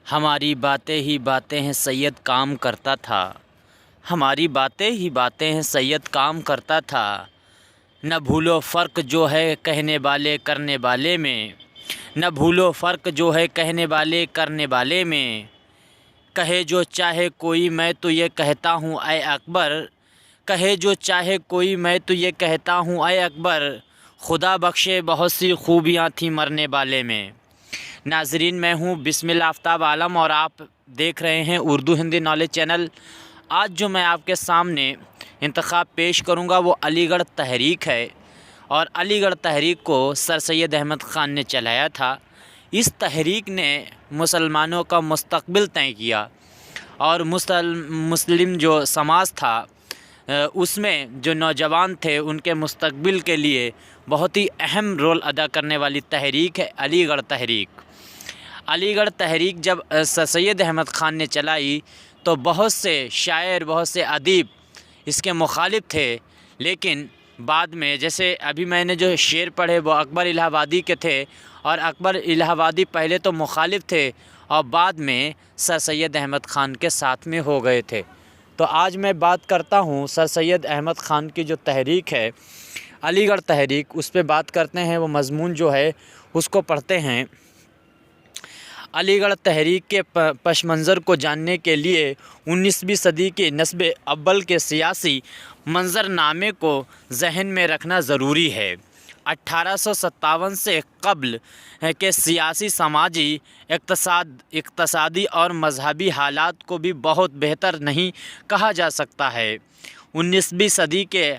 ہماری باتیں ہی باتیں ہیں سید کام کرتا تھا، ہماری باتیں ہی باتیں ہیں سید کام کرتا تھا، نہ بھولو فرق جو ہے کہنے والے کرنے والے میں، نہ بھولو فرق جو ہے کہنے والے کرنے والے میں، کہے جو چاہے کوئی میں تو یہ کہتا ہوں اے اکبر، کہے جو چاہے کوئی میں تو یہ کہتا ہوں اے اکبر، خدا بخشے بہت سی خوبیاں تھیں مرنے والے میں۔ ناظرین، میں ہوں بسم اللہ آفتاب عالم اور آپ دیکھ رہے ہیں اردو ہندی نالج چینل۔ آج جو میں آپ کے سامنے انتخاب پیش کروں گا وہ علی گڑھ تحریک ہے، اور علی گڑھ تحریک کو سر سید احمد خان نے چلایا تھا۔ اس تحریک نے مسلمانوں کا مستقبل طے کیا، اور مسلم جو سماج تھا اس میں جو نوجوان تھے ان کے مستقبل کے لیے بہت ہی اہم رول ادا کرنے والی تحریک ہے علی گڑھ تحریک۔ علی گڑھ تحریک جب سر سید احمد خان نے چلائی تو بہت سے شاعر، بہت سے ادیب اس کے مخالف تھے، لیکن بعد میں جیسے ابھی میں نے جو شعر پڑھے وہ اکبر الہ آبادی کے تھے، اور اکبر الہ آبادی پہلے تو مخالف تھے اور بعد میں سر سید احمد خان کے ساتھ میں ہو گئے تھے۔ تو آج میں بات کرتا ہوں سر سید احمد خان کی جو تحریک ہے علی گڑھ تحریک، اس پہ بات کرتے ہیں، وہ مضمون جو ہے اس کو پڑھتے ہیں۔ علی گڑھ تحریک کے پس منظر کو جاننے کے لیے 19ویں صدی کے نصب اول کے سیاسی منظرنامے کو ذہن میں رکھنا ضروری ہے۔ 1857 سے قبل کے سیاسی، سماجی، اقتصادی اور مذہبی حالات کو بھی بہت بہتر نہیں کہا جا سکتا ہے۔ 19ویں صدی کے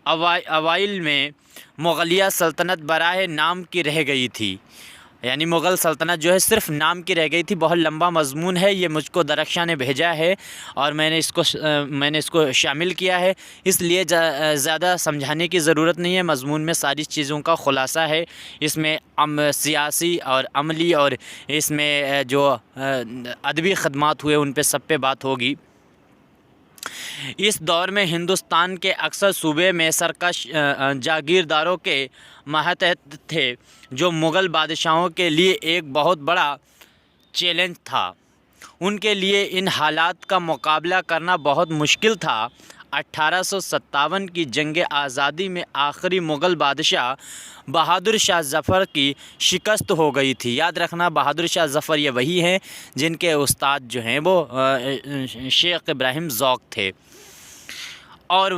اوائل میں مغلیہ سلطنت برائے نام کی رہ گئی تھی، یعنی مغل سلطنت جو ہے صرف نام کی رہ گئی تھی۔ بہت لمبا مضمون ہے، یہ مجھ کو درخشاں نے بھیجا ہے اور میں نے اس کو شامل کیا ہے، اس لیے زیادہ سمجھانے کی ضرورت نہیں ہے۔ مضمون میں ساری چیزوں کا خلاصہ ہے، اس میں سیاسی اور عملی اور اس میں جو ادبی خدمات ہوئے ان پہ سب پہ بات ہوگی۔ اس دور میں ہندوستان کے اکثر صوبے میں سرکش جاگیرداروں کے ماتحت تھے، جو مغل بادشاہوں کے لیے ایک بہت بڑا چیلنج تھا۔ ان کے لیے ان حالات کا مقابلہ کرنا بہت مشکل تھا۔ 1857 کی جنگ آزادی میں آخری مغل بادشاہ بہادر شاہ ظفر کی شکست ہو گئی تھی۔ یاد رکھنا، بہادر شاہ ظفر یہ وہی ہیں جن کے استاد جو ہیں وہ شیخ ابراہیم ذوق تھے، اور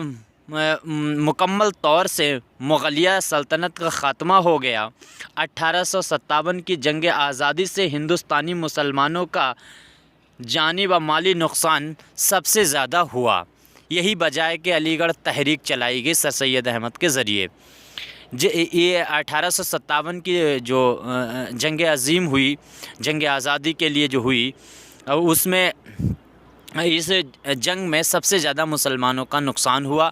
مکمل طور سے مغلیہ سلطنت کا خاتمہ ہو گیا۔ 1857 کی جنگ آزادی سے ہندوستانی مسلمانوں کا جانی و مالی نقصان سب سے زیادہ ہوا۔ یہی وجہ ہے کہ علی گڑھ تحریک چلائی گئی سر سید احمد کے ذریعے۔ یہ 1857 کی جو جنگ عظیم ہوئی، جنگ آزادی کے لیے جو ہوئی، اس میں اس جنگ میں سب سے زیادہ مسلمانوں کا نقصان ہوا۔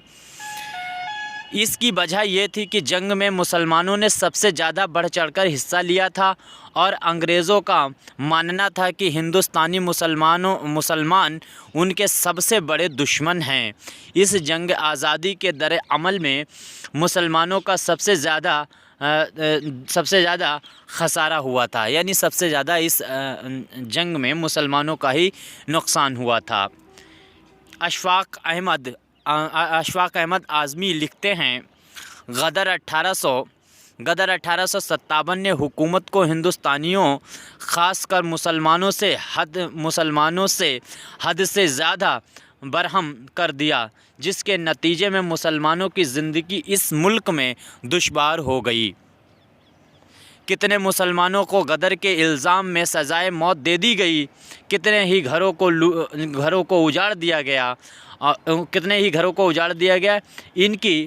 اس کی وجہ یہ تھی کہ جنگ میں مسلمانوں نے سب سے زیادہ بڑھ چڑھ کر حصہ لیا تھا، اور انگریزوں کا ماننا تھا کہ ہندوستانی مسلمان ان کے سب سے بڑے دشمن ہیں۔ اس جنگ آزادی کے در عمل میں مسلمانوں کا سب سے زیادہ خسارہ ہوا تھا، یعنی سب سے زیادہ اس جنگ میں مسلمانوں کا ہی نقصان ہوا تھا۔ اشفاق احمد اعظمی لکھتے ہیں، غدر 1857 نے حکومت کو ہندوستانیوں، خاص کر مسلمانوں سے حد سے زیادہ برہم کر دیا، جس کے نتیجے میں مسلمانوں کی زندگی اس ملک میں دشوار ہو گئی۔ کتنے مسلمانوں کو غدر کے الزام میں سزائے موت دے دی گئی، کتنے ہی گھروں کو اجاڑ دیا گیا، ان کی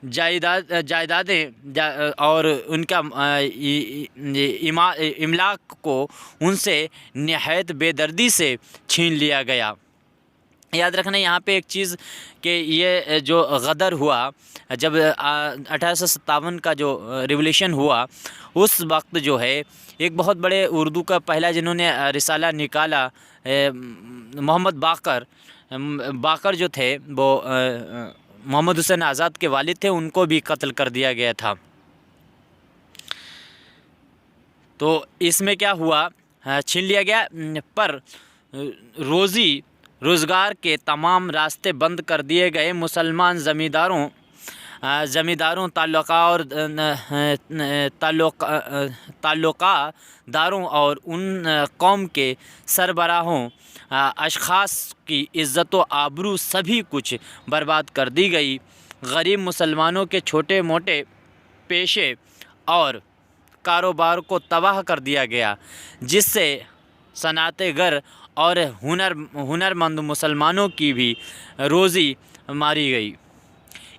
جائیدادیں اور ان کا املاک کو ان سے نہایت بے دردی سے چھین لیا گیا۔ یاد رکھنا یہاں پہ ایک چیز کہ یہ جو غدر ہوا، جب 1857 کا جو ریولیوشن ہوا، اس وقت جو ہے ایک بہت بڑے اردو کا پہلا جنہوں نے رسالہ نکالا، محمد باقر جو تھے، وہ محمد حسین آزاد کے والد تھے، ان کو بھی قتل کر دیا گیا تھا۔ تو اس میں کیا ہوا، چھین لیا گیا، پر روزی روزگار کے تمام راستے بند کر دیے گئے۔ مسلمان زمینداروں تعلقہ داروں اور ان قوم کے سربراہوں اشخاص کی عزت و آبرو سبھی کچھ برباد کر دی گئی۔ غریب مسلمانوں کے چھوٹے موٹے پیشے اور کاروبار کو تباہ کر دیا گیا، جس سے صنعت گر اور ہنرمند مسلمانوں کی بھی روزی ماری گئی۔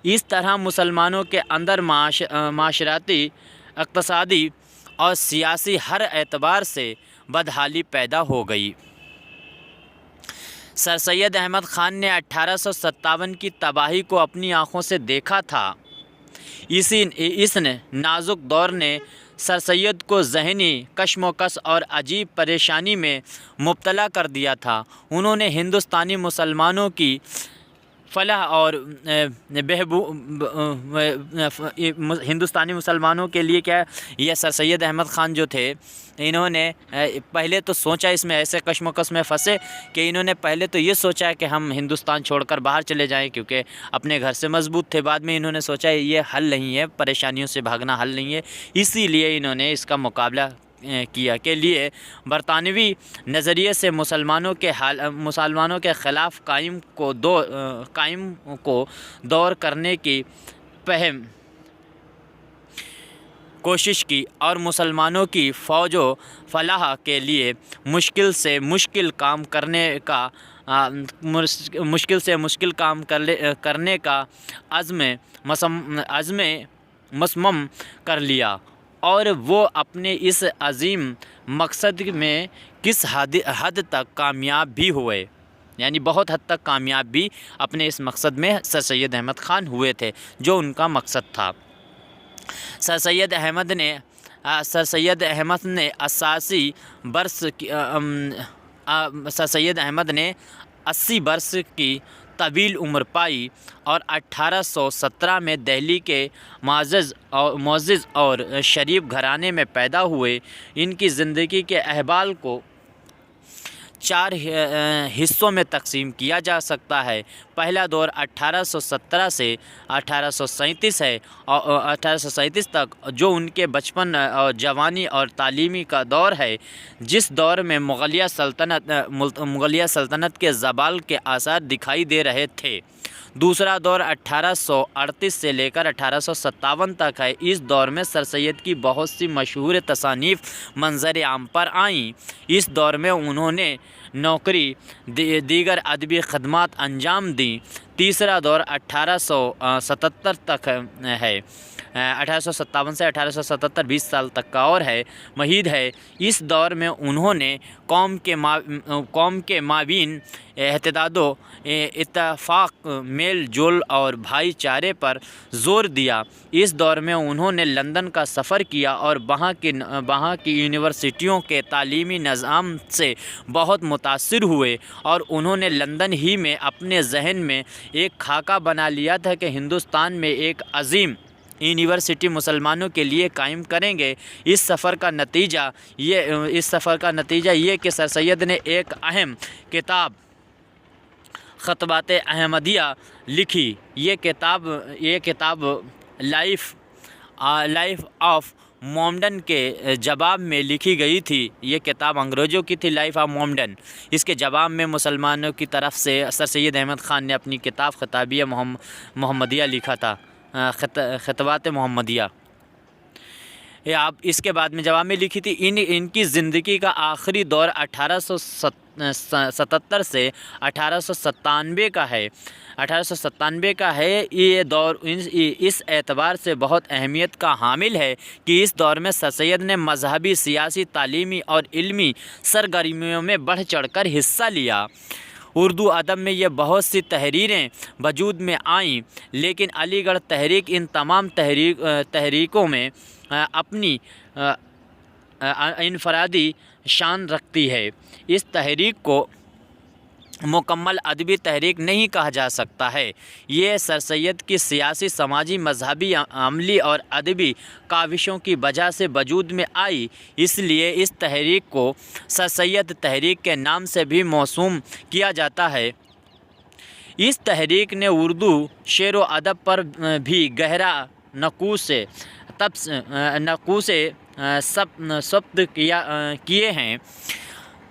اس طرح مسلمانوں کے اندر معاشرتی، اقتصادی اور سیاسی ہر اعتبار سے بدحالی پیدا ہو گئی۔ سر سید احمد خان نے 1857 کی تباہی کو اپنی آنکھوں سے دیکھا تھا۔ اس نازک دور نے سر سید کو ذہنی کشمکش اور عجیب پریشانی میں مبتلا کر دیا تھا۔ انہوں نے ہندوستانی مسلمانوں کی فلاح اور ہندوستانی مسلمانوں کے لیے کیا، یہ سر سید احمد خان جو تھے، انہوں نے پہلے تو سوچا، اس میں ایسے کشمکش میں پھنسے کہ انہوں نے پہلے تو یہ سوچا کہ ہم ہندوستان چھوڑ کر باہر چلے جائیں، کیونکہ اپنے گھر سے مضبوط تھے۔ بعد میں انہوں نے سوچا یہ حل نہیں ہے، پریشانیوں سے بھاگنا حل نہیں ہے، اسی لیے انہوں نے اس کا مقابلہ کیا کے لیے برطانوی نظریے سے مسلمانوں کے خلاف قائم کو دور کرنے کی کوشش کی اور مسلمانوں کی فوج و فلاح کے لیے مشکل سے مشکل کام کرنے کا عزم مصمم کر لیا، اور وہ اپنے اس عظیم مقصد میں کس حد تک کامیاب بھی ہوئے، یعنی بہت حد تک کامیاب بھی اپنے اس مقصد میں سر سید احمد خان ہوئے تھے جو ان کا مقصد تھا۔ سر سید احمد نے 80 برس کی طویل عمر پائی اور 1817 میں دہلی کے معزز اور شریف گھرانے میں پیدا ہوئے۔ ان کی زندگی کے احوال کو 4 حصوں میں تقسیم کیا جا سکتا ہے۔ پہلا دور 1817 سے 1837 ہے، اور 1837 تک، جو ان کے بچپن اور جوانی اور تعلیمی کا دور ہے، جس دور میں مغلیہ سلطنت کے زوال کے آثار دکھائی دے رہے تھے۔ دوسرا دور 1838 سے لے کر 1857 تک ہے۔ اس دور میں سر سید کی بہت سی مشہور تصانیف منظر عام پر آئیں۔ اس دور میں انہوں نے نوکری، دیگر ادبی خدمات انجام دیں۔ تیسرا دور 1877 تک ہے، 1857 سے 1877 20 سال تک کا اور ہے مہید ہے۔ اس دور میں انہوں نے قوم کے مابین اتحاد و اتفاق، میل جول اور بھائی چارے پر زور دیا۔ اس دور میں انہوں نے لندن کا سفر کیا اور وہاں کی یونیورسٹیوں کے تعلیمی نظام سے بہت متاثر ہوئے، اور انہوں نے لندن ہی میں اپنے ذہن میں ایک خاکہ بنا لیا تھا کہ ہندوستان میں ایک عظیم یونیورسٹی مسلمانوں کے لیے قائم کریں گے۔ اس سفر کا نتیجہ یہ کہ سر سید نے ایک اہم کتاب خطبات احمدیہ لکھی۔ یہ کتاب لائف آف مومڈن کے جواب میں لکھی گئی تھی۔ یہ کتاب انگریزوں کی تھی، لائف آف مومڈن۔ اس کے جواب میں مسلمانوں کی طرف سے سر سید احمد خان نے اپنی کتاب خطابیہ محمدیہ لکھا تھا، خطبات محمدیہ۔ آپ اس کے بعد میں جواب میں لکھی تھی۔ ان کی زندگی کا آخری دور 1877 سے 1897 کا ہے۔ 1897 کا ہے۔ یہ دور اس اعتبار سے بہت اہمیت کا حامل ہے کہ اس دور میں سر سید نے مذہبی، سیاسی، تعلیمی اور علمی سرگرمیوں میں بڑھ چڑھ کر حصہ لیا۔ اردو ادب میں یہ بہت سی تحریریں وجود میں آئیں، لیکن علی گڑھ تحریک ان تمام تحریکوں میں اپنی انفرادی شان رکھتی ہے۔ اس تحریک کو مکمل ادبی تحریک نہیں کہا جا سکتا ہے۔ یہ سر سید کی سیاسی، سماجی، مذہبی، عملی اور ادبی کاوشوں کی وجہ سے وجود میں آئی، اس لیے اس تحریک کو سر سید تحریک کے نام سے بھی موسوم کیا جاتا ہے۔ اس تحریک نے اردو شعر و ادب پر بھی گہرا نقوش ثبت کیے ہیں۔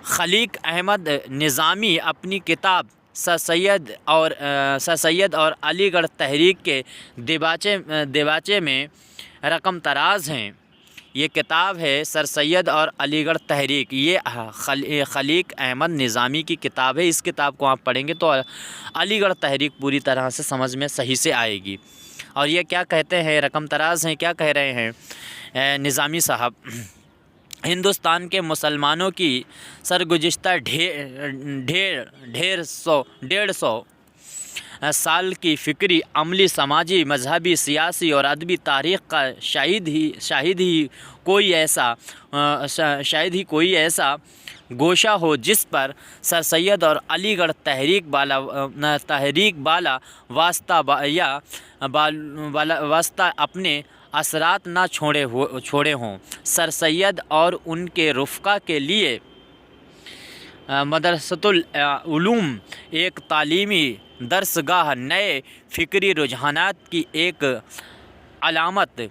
خلیق احمد نظامی اپنی کتاب سر سید اور علی گڑھ تحریک کے دیباچے میں رقم طراز ہیں۔ یہ کتاب ہے سر سید اور علی گڑھ تحریک، یہ خلیق احمد نظامی کی کتاب ہے۔ اس کتاب کو آپ پڑھیں گے تو علی گڑھ تحریک پوری طرح سے سمجھ میں صحیح سے آئے گی۔ اور یہ کیا کہتے ہیں، رقم طراز ہیں، کیا کہہ رہے ہیں نظامی صاحب؟ ہندوستان کے مسلمانوں کی سرگزشتہ ڈیڑھ سو سال کی فکری، عملی، سماجی، مذہبی، سیاسی اور ادبی تاریخ کا شاہد ہی کوئی ایسا گوشہ ہو جس پر سر سید اور علی گڑھ تحریک بالا واسطہ اپنے اثرات نہ چھوڑے ہوں۔ سر سید اور ان کے رفقا کے لیے مدرسۃ العلوم ایک تعلیمی درسگاہ، نئے فکری رجحانات کی ایک علامت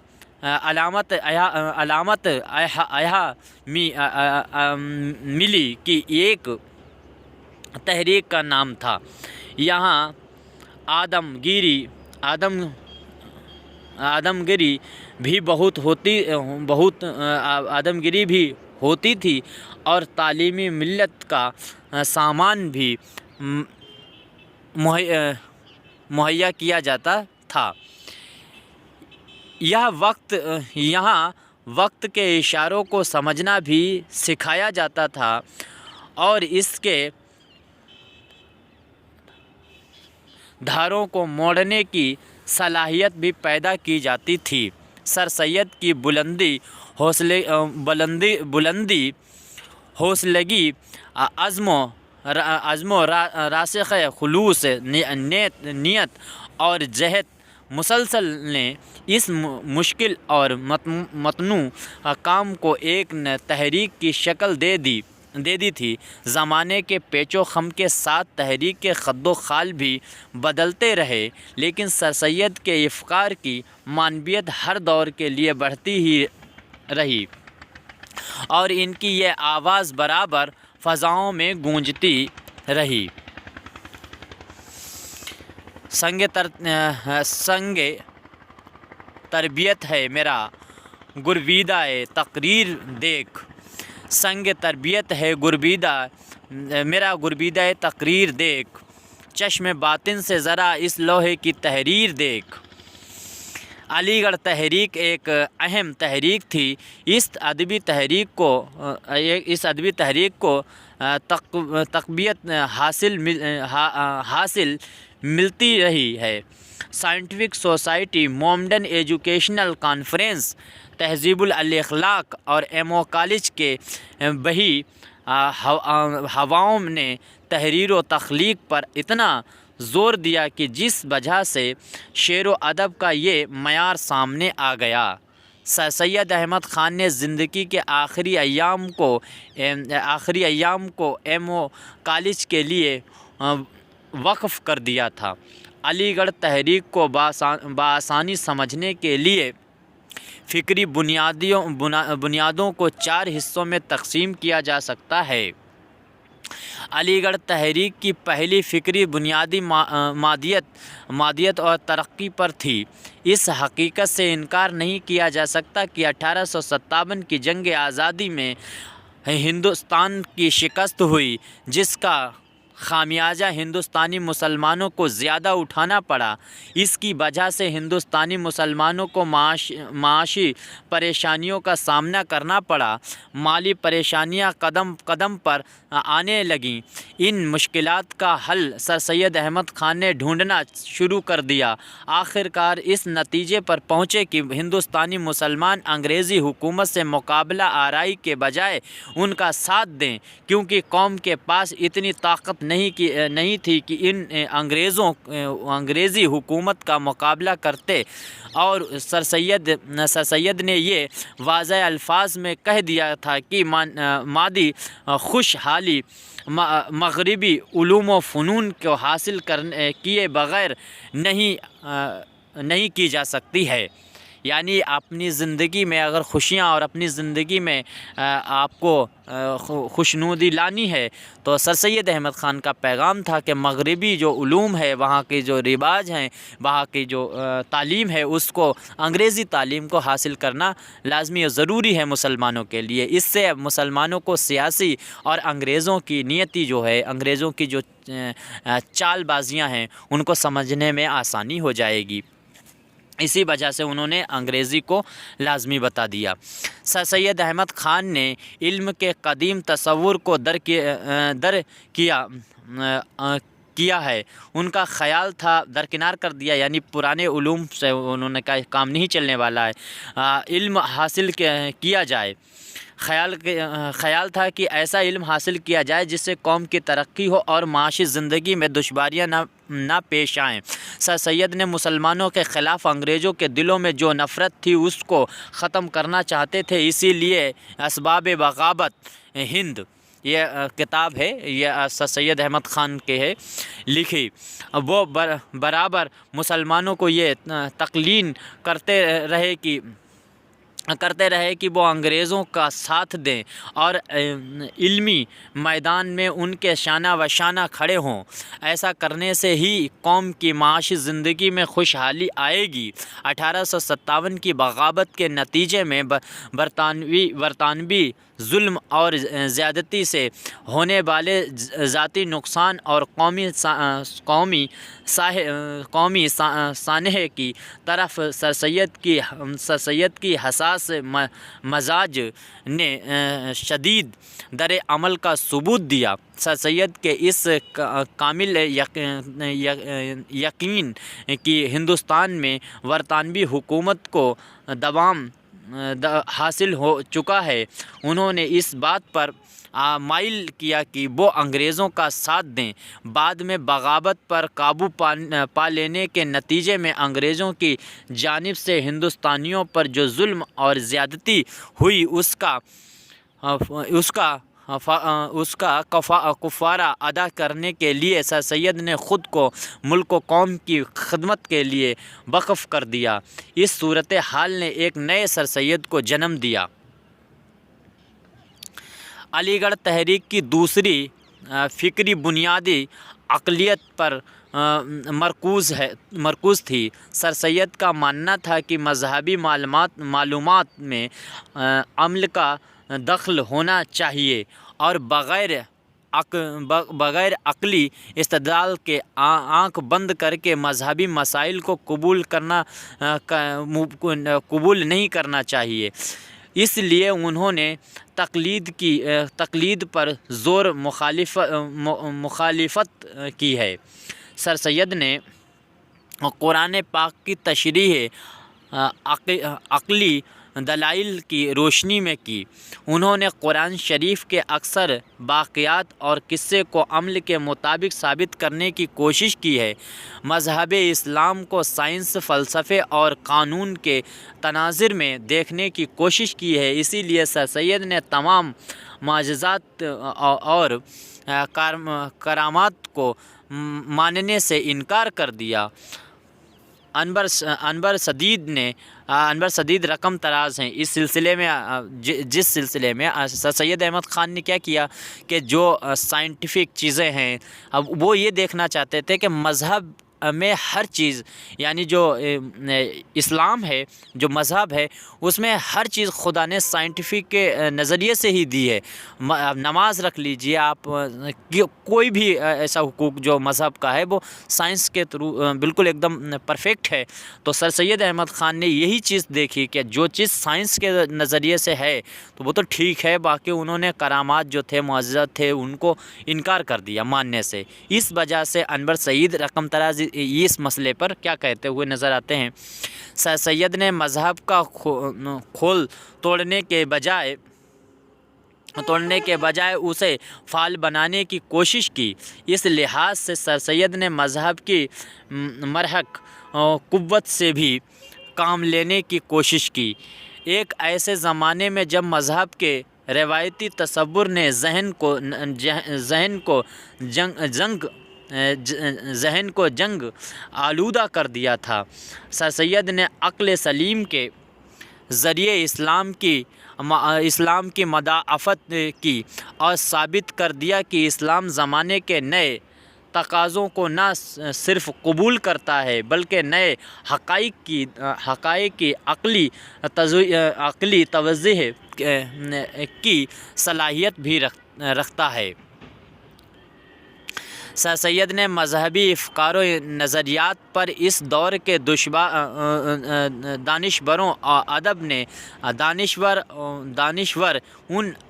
ملی کی ایک تحریک کا نام تھا۔ یہاں آدمگیری بھی ہوتی تھی اور تعلیمی ملت کا سامان بھی مہیا کیا جاتا تھا۔ یہاں وقت کے اشاروں کو سمجھنا بھی سکھایا جاتا تھا اور اس کے دھاروں کو موڑنے کی صلاحیت بھی پیدا کی جاتی تھی۔ سر سید کی بلندی، حوصلگی، عزم و راسخ خلوص نیت اور جہد مسلسل نے اس مشکل اور متنوع کام کو ایک تحریک کی شکل دے دی تھی۔ زمانے کے پیچ و خم کے ساتھ تحریک کے خد و خال بھی بدلتے رہے، لیکن سر سید کے افکار کی معنویت ہر دور کے لیے بڑھتی ہی رہی اور ان کی یہ آواز برابر فضاؤں میں گونجتی رہی۔ سنگ تربیت ہے میرا گرویدہ تقریر دیکھ، سنگ تربیت ہے میرا گرویدہ تقریر دیکھ، چشم باطن سے ذرا اس لوحے کی تحریر دیکھ۔ علی گڑھ تحریک ایک اہم تحریک تھی۔ اس ادبی تحریک کو تقویت حاصل ملتی رہی ہے۔ سائنٹیفک سوسائٹی، مومڈن ایجوکیشنل کانفرنس، تہذیب الاخلاق اور ایمو کالج کے بہی ہواؤں نے تحریر و تخلیق پر اتنا زور دیا کہ جس وجہ سے شعر و ادب کا یہ معیار سامنے آ گیا۔ سر سید احمد خان نے زندگی کے آخری ایام کو ایمو کالج کے لیے وقف کر دیا تھا۔ علی گڑھ تحریک کو بآسانی سمجھنے کے لیے فکری بنیادوں کو 4 حصوں میں تقسیم کیا جا سکتا ہے۔ علی گڑھ تحریک کی پہلی فکری بنیادی مادیت اور ترقی پر تھی۔ اس حقیقت سے انکار نہیں کیا جا سکتا کہ 1857 کی جنگ آزادی میں ہندوستان کی شکست ہوئی، جس کا خمیازہ ہندوستانی مسلمانوں کو زیادہ اٹھانا پڑا۔ اس کی وجہ سے ہندوستانی مسلمانوں کو معاشی پریشانیوں کا سامنا کرنا پڑا، مالی پریشانیاں قدم قدم پر آنے لگیں۔ ان مشکلات کا حل سر سید احمد خان نے ڈھونڈنا شروع کر دیا۔ آخرکار اس نتیجے پر پہنچے کہ ہندوستانی مسلمان انگریزی حکومت سے مقابلہ آرائی کے بجائے ان کا ساتھ دیں، کیونکہ قوم کے پاس اتنی طاقت نہیں تھی کہ ان انگریزی حکومت کا مقابلہ کرتے، اور سر سید نے یہ واضح الفاظ میں کہہ دیا تھا کہ مادی خوشحالی مغربی علوم و فنون کو حاصل کیے بغیر نہیں کی جا سکتی ہے۔ یعنی اپنی زندگی میں اگر خوشیاں اور اپنی زندگی میں آپ کو خوشنودی لانی ہے تو سر سید احمد خان کا پیغام تھا کہ مغربی جو علوم ہے، وہاں کے جو رواج ہیں، وہاں کی جو تعلیم ہے، اس کو انگریزی تعلیم کو حاصل کرنا لازمی اور ضروری ہے مسلمانوں کے لیے۔ اس سے مسلمانوں کو سیاسی اور انگریزوں کی نیتی جو ہے، انگریزوں کی جو چال بازیاں ہیں، ان کو سمجھنے میں آسانی ہو جائے گی۔ اسی وجہ سے انہوں نے انگریزی کو لازمی بتا دیا۔ سر سید احمد خان نے علم کے قدیم تصور کو کیا ہے، ان کا خیال تھا درکنار کر دیا، یعنی پرانے علوم سے انہوں نے کہا کام نہیں چلنے والا ہے، علم حاصل کیا جائے۔ خیال تھا کہ ایسا علم حاصل کیا جائے جس سے قوم کی ترقی ہو اور معاشی زندگی میں دشواریاں نہ پیش آئیں۔ سر سید نے مسلمانوں کے خلاف انگریزوں کے دلوں میں جو نفرت تھی اس کو ختم کرنا چاہتے تھے، اسی لیے اسباب بغاوت ہند، یہ کتاب ہے، یہ سر سید احمد خان کے ہے لکھی، وہ برابر مسلمانوں کو یہ تلقین کرتے رہے کہ وہ انگریزوں کا ساتھ دیں اور علمی میدان میں ان کے شانہ و شانہ کھڑے ہوں۔ ایسا کرنے سے ہی قوم کی معاشی زندگی میں خوشحالی آئے گی۔ 1857 کی بغاوت کے نتیجے میں برطانوی ظلم اور زیادتی سے ہونے والے ذاتی نقصان اور قومی سانحے کی طرف سر سید کی حساس مزاج نے شدید در عمل کا ثبوت دیا۔ سر سید کے اس کامل یقین کہ ہندوستان میں برطانوی حکومت کو دوام حاصل ہو چکا ہے، انہوں نے اس بات پر مائل کیا کہ وہ انگریزوں کا ساتھ دیں۔ بعد میں بغاوت پر قابو پا لینے کے نتیجے میں انگریزوں کی جانب سے ہندوستانیوں پر جو ظلم اور زیادتی ہوئی اس کا کفارہ ادا کرنے کے لیے سر سید نے خود کو ملک و قوم کی خدمت کے لیے وقف کر دیا۔ اس صورتحال نے ایک نئے سر سید کو جنم دیا۔ علی گڑھ تحریک کی دوسری فکری بنیادی اقلیت پر مرکوز تھی۔ سر سید کا ماننا تھا کہ مذہبی معلومات میں عمل کا دخل ہونا چاہیے اور بغیر عقلی استدلال کے آنکھ بند کر کے مذہبی مسائل کو قبول نہیں کرنا چاہیے۔ اس لیے انہوں نے تقلید پر زور مخالفت کی ہے۔ سر سید نے قرآن پاک کی تشریح عقلی دلائل کی روشنی میں کی۔ انہوں نے قرآن شریف کے اکثر واقعات اور قصے کو عمل کے مطابق ثابت کرنے کی کوشش کی ہے۔ مذہب اسلام کو سائنس، فلسفے اور قانون کے تناظر میں دیکھنے کی کوشش کی ہے۔ اسی لیے سر سید نے تمام معجزات اور کرامات کو ماننے سے انکار کر دیا۔ انور سدید رقم تراز ہیں اس سلسلے میں، جس سلسلے میں سر سید احمد خان نے کیا کیا کہ جو سائنٹیفک چیزیں ہیں، اب وہ یہ دیکھنا چاہتے تھے کہ مذہب میں ہر چیز، یعنی جو اسلام ہے، جو مذہب ہے، اس میں ہر چیز خدا نے سائنٹیفک کے نظریے سے ہی دی ہے۔ نماز رکھ لیجئے آپ، کوئی بھی ایسا حقوق جو مذہب کا ہے وہ سائنس کے تھرو بالکل ایک دم پرفیکٹ ہے۔ تو سر سید احمد خان نے یہی چیز دیکھی کہ جو چیز سائنس کے نظریے سے ہے تو وہ تو ٹھیک ہے، باقی انہوں نے کرامات جو تھے، معجزات تھے، ان کو انکار کر دیا ماننے سے۔ اس وجہ سے انور سعید رقم طراز اس مسئلے پر کیا کہتے ہوئے نظر آتے ہیں؟ سر سید نے مذہب کا کھول توڑنے کے بجائے توڑنے کے بجائے اسے فعال بنانے کی کوشش کی۔ اس لحاظ سے سر سید نے مذہب کی مرہق قوت سے بھی کام لینے کی کوشش کی۔ ایک ایسے زمانے میں جب مذہب کے روایتی تصور نے ذہن کو جنگ آلودہ کر دیا تھا، سر سید نے عقل سلیم کے ذریعے اسلام کی مدافعت کی اور ثابت کر دیا کہ اسلام زمانے کے نئے تقاضوں کو نہ صرف قبول کرتا ہے بلکہ نئے حقائق کی عقلی توضیح کی صلاحیت بھی رکھتا ہے۔ سر سید نے مذہبی افکار و نظریات پر اس دور کے دانشور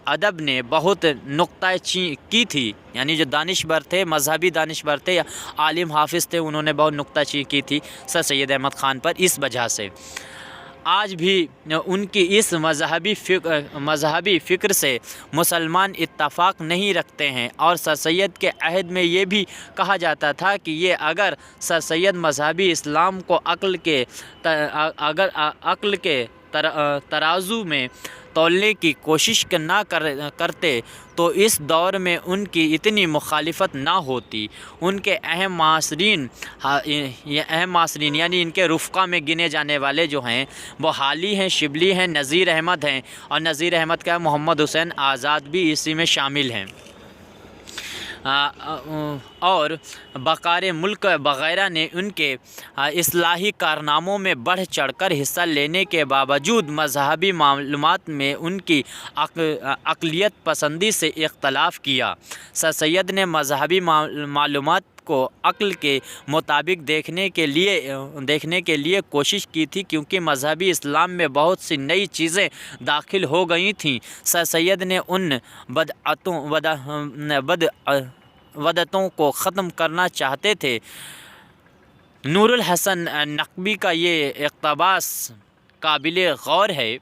ادب نے بہت نکتہ چینی کی تھی، یعنی جو دانشور تھے، مذہبی دانشور تھے، عالم حافظ تھے، انہوں نے بہت نکتہ چینی کی تھی سر سید احمد خان پر۔ اس وجہ سے آج بھی ان کی اس مذہبی فکر سے مسلمان اتفاق نہیں رکھتے ہیں، اور سر سید کے عہد میں یہ بھی کہا جاتا تھا کہ اگر سر سید مذہبی اسلام کو عقل کے ترازو میں تولنے کی کوشش نہ کرتے تو اس دور میں ان کی اتنی مخالفت نہ ہوتی۔ ان کے اہم معاصرین یعنی ان کے رفقا میں گنے جانے والے جو ہیں وہ حالی ہیں، شبلی ہیں، نذیر احمد ہیں، اور نذیر احمد کا محمد حسین آزاد بھی اسی میں شامل ہیں، اور بقار ملک وغیرہ نے ان کے اصلاحی کارناموں میں بڑھ چڑھ کر حصہ لینے کے باوجود مذہبی معلومات میں ان کی اقلیت پسندی سے اختلاف کیا۔ سر سید نے مذہبی معلومات کو عقل کے مطابق دیکھنے کے لیے کوشش کی تھی، کیونکہ مذہبی اسلام میں بہت سی نئی چیزیں داخل ہو گئی تھیں۔ سر سید نے ان بدعتوں کو ختم کرنا چاہتے تھے۔ نور الحسن نقوی کا یہ اقتباس قابل غور ہے۔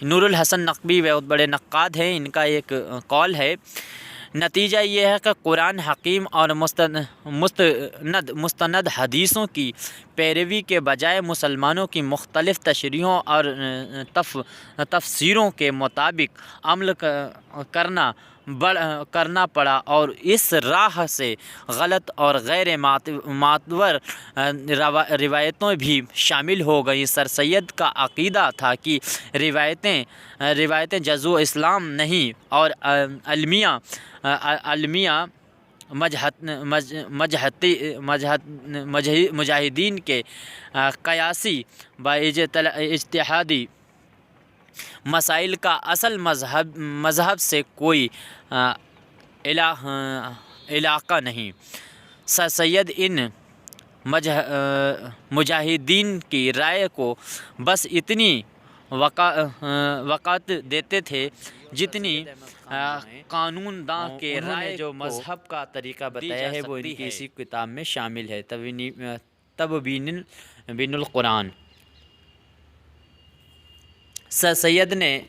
نور الحسن نقوی بہت بڑے نقاد ہیں، ان کا ایک قول ہے: نتیجہ یہ ہے کہ قرآن حکیم اور مستند حدیثوں کی پیروی کے بجائے مسلمانوں کی مختلف تشریحوں اور تفسیروں کے مطابق عمل کرنا پڑا، اور اس راہ سے غلط اور غیر معتبر روایتیں بھی شامل ہو گئیں۔ سر سید کا عقیدہ تھا کہ روایتیں جزو اسلام نہیں، اور المیہ مجاہدین کے قیاسی و اجتہادی مسائل کا اصل مذہب سے کوئی علاقہ نہیں۔ سر سید ان مجاہدین کی رائے کو بس اتنی وقت دیتے تھے جتنی قانون داں کے رائے جو مذہب کا طریقہ بتایا ہے وہ ان کی اسی کتاب میں شامل ہے، تبیین القرآن۔ سر سید نے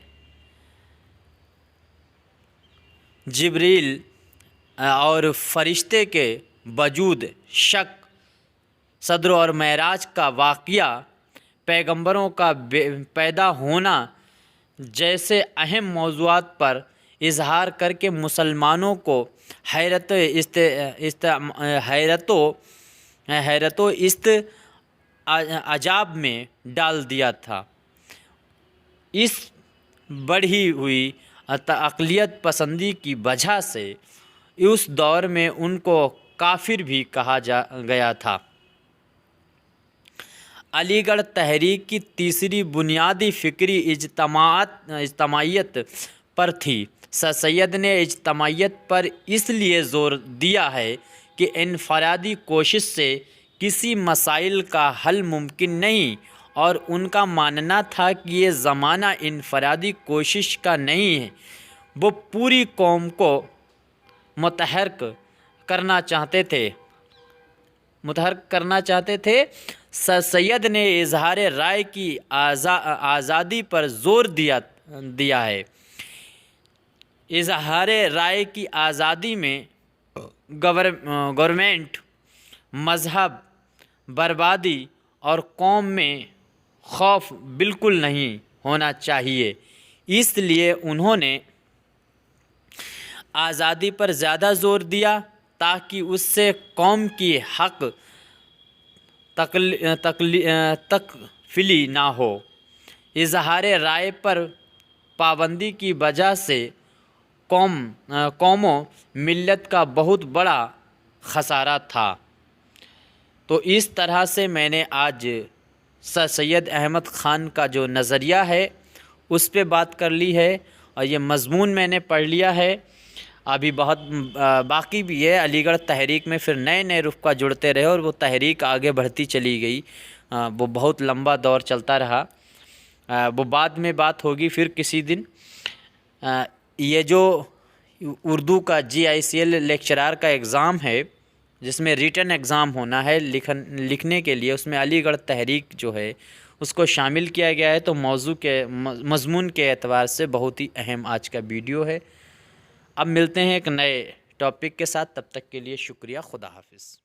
جبریل اور فرشتے کے وجود، شک، صدر اور معراج کا واقعہ، پیغمبروں کا پیدا ہونا جیسے اہم موضوعات پر اظہار کر کے مسلمانوں کو حیرت و عجاب میں ڈال دیا تھا۔ اس بڑھی ہوئی اقلیت پسندی کی وجہ سے اس دور میں ان کو کافر بھی کہا گیا تھا۔ علی گڑھ تحریک کی تیسری بنیادی فکری اجتماعیت پر تھی۔ سر سید نے اجتماعیت پر اس لیے زور دیا ہے کہ انفرادی کوشش سے کسی مسائل کا حل ممکن نہیں، اور ان کا ماننا تھا کہ یہ زمانہ انفرادی کوشش کا نہیں ہے، وہ پوری قوم کو متحرک کرنا چاہتے تھے۔ سر سید نے اظہار رائے کی آزادی پر دیا ہے۔ اظہار رائے کی آزادی میں گورنمنٹ، مذہب، بربادی اور قوم میں خوف بالکل نہیں ہونا چاہیے۔ اس لیے انہوں نے آزادی پر زیادہ زور دیا تاکہ اس سے قوم کی حق تکفیلی نہ ہو۔ اظہار رائے پر پابندی کی وجہ سے قوم و ملت کا بہت بڑا خسارہ تھا۔ تو اس طرح سے میں نے آج سر سید احمد خان کا جو نظریہ ہے اس پہ بات کر لی ہے، اور یہ مضمون میں نے پڑھ لیا ہے۔ ابھی بہت باقی بھی ہے۔ علی گڑھ تحریک میں پھر نئے نئے رفقا جڑتے رہے اور وہ تحریک آگے بڑھتی چلی گئی، وہ بہت لمبا دور چلتا رہا۔ وہ بعد میں بات ہوگی پھر کسی دن۔ یہ جو اردو کا GICL لیکچرار کا ایگزام ہے جس میں ریٹن ایگزام ہونا ہے لکھنے کے لیے، اس میں علی گڑھ تحریک جو ہے اس کو شامل کیا گیا ہے، تو موضوع کے مضمون کے اعتبار سے بہت ہی اہم آج کا ویڈیو ہے۔ اب ملتے ہیں ایک نئے ٹاپک کے ساتھ، تب تک کے لیے شکریہ، خدا حافظ۔